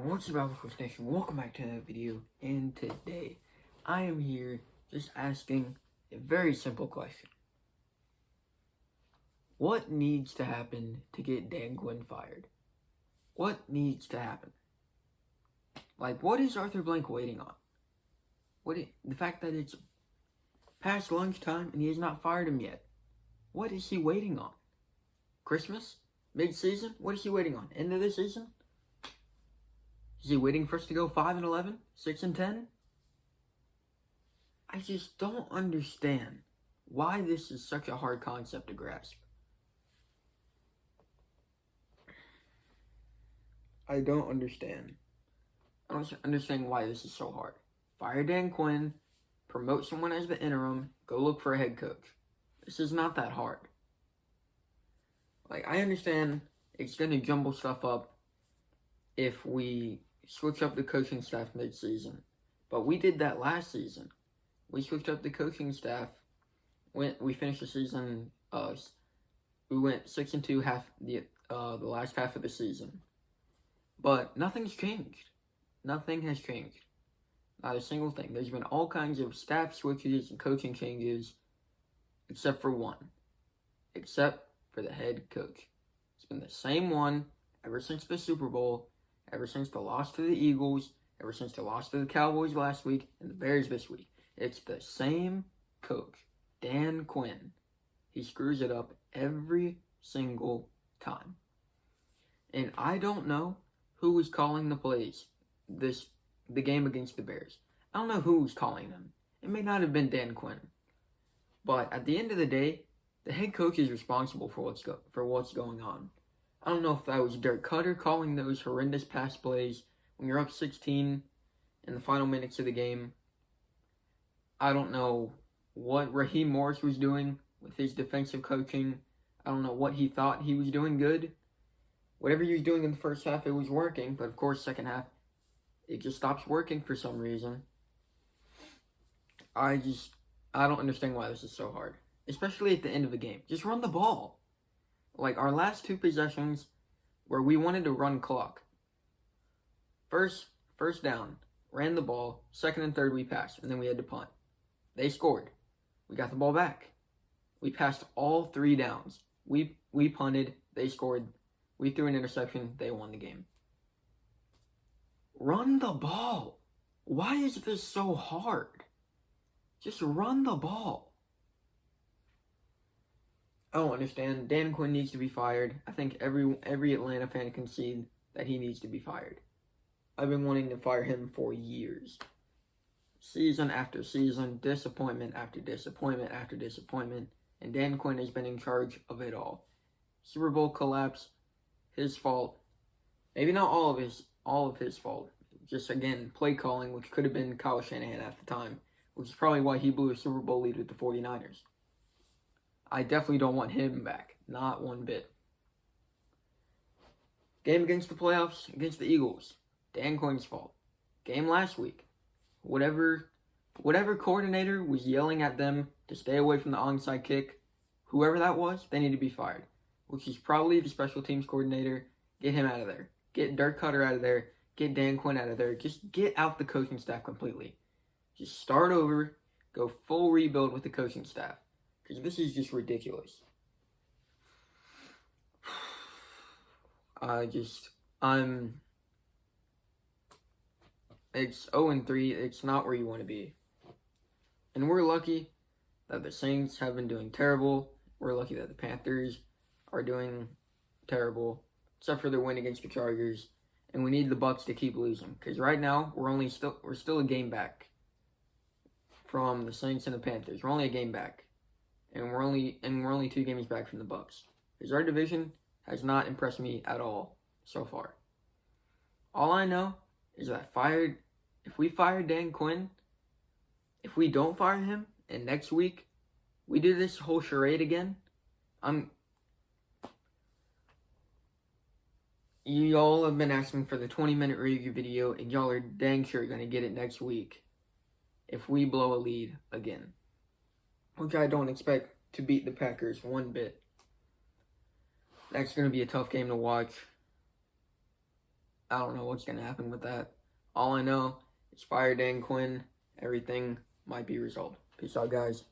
What's up, Albatross Nation? Welcome back to another video, and today I am here just asking a very simple question. What needs to happen to get Dan Quinn fired? What needs to happen? What is Arthur Blank waiting on? The fact that it's past lunchtime and he has not fired him yet. What is he waiting on? Christmas? Mid-season? What is he waiting on? End of the season? Is he waiting for us to go 5-11? 6-10? I just don't understand why this is such a hard concept to grasp. I don't understand. I don't understand why this is so hard. Fire Dan Quinn, promote someone as the interim, go look for a head coach. This is not that hard. I understand it's going to jumble stuff up if we switch up the coaching staff mid-season. But we did that last season. We switched up the coaching staff. We finished the season, we went 6-2 the last half of the season. But nothing's changed. Nothing has changed. Not a single thing. There's been all kinds of staff switches and coaching changes, except for one. Except for the head coach. It's been the same one ever since the Super Bowl, ever since the loss to the Eagles, ever since the loss to the Cowboys last week, and the Bears this week. It's the same coach, Dan Quinn. He screws it up every single time. And I don't know who was calling the plays the game against the Bears. I don't know who was calling them. It may not have been Dan Quinn. But at the end of the day, the head coach is responsible for what's going on. I don't know if that was Dirk Cutter calling those horrendous pass plays when you're up 16 in the final minutes of the game. I don't know what Raheem Morris was doing with his defensive coaching. I don't know what he thought he was doing good. Whatever he was doing in the first half, it was working. But of course, second half, it just stops working for some reason. I don't understand why this is so hard. Especially at the end of the game. Just run the ball. Our last two possessions where we wanted to run clock. First down, ran the ball. Second and third, we passed. And then we had to punt. They scored. We got the ball back. We passed all three downs. We punted. They scored. We threw an interception. They won the game. Run the ball. Why is this so hard? Just run the ball. I don't understand. Dan Quinn needs to be fired. I think every Atlanta fan can see that he needs to be fired. I've been wanting to fire him for years. Season after season, disappointment after disappointment after disappointment, and Dan Quinn has been in charge of it all. Super Bowl collapse, his fault. Maybe not all of his fault. Just again, play calling, which could have been Kyle Shanahan at the time, which is probably why he blew a Super Bowl lead with the 49ers. I definitely don't want him back. Not one bit. Game against the playoffs, against the Eagles. Dan Quinn's fault. Game last week. Whatever coordinator was yelling at them to stay away from the onside kick, whoever that was, they need to be fired. Which is probably the special teams coordinator. Get him out of there. Get Dirk Cutter out of there. Get Dan Quinn out of there. Just get out the coaching staff completely. Just start over. Go full rebuild with the coaching staff. Because this is just ridiculous. It's 0-3. It's not where you want to be. And we're lucky that the Saints have been doing terrible. We're lucky that the Panthers are doing terrible. Except for their win against the Chargers. And we need the Bucs to keep losing. Because right now, we're still a game back from the Saints and the Panthers. We're only a game back. And we're only 2 games back from the Bucs. Because our division has not impressed me at all so far. All I know is that if we fire Dan Quinn, if we don't fire him, and next week we do this whole charade again, y'all have been asking for the 20-minute review video, and y'all are dang sure going to get it next week if we blow a lead again. Which I don't expect to beat the Packers one bit. That's going to be a tough game to watch. I don't know what's going to happen with that. All I know is fire Dan Quinn. Everything might be resolved. Peace out, guys.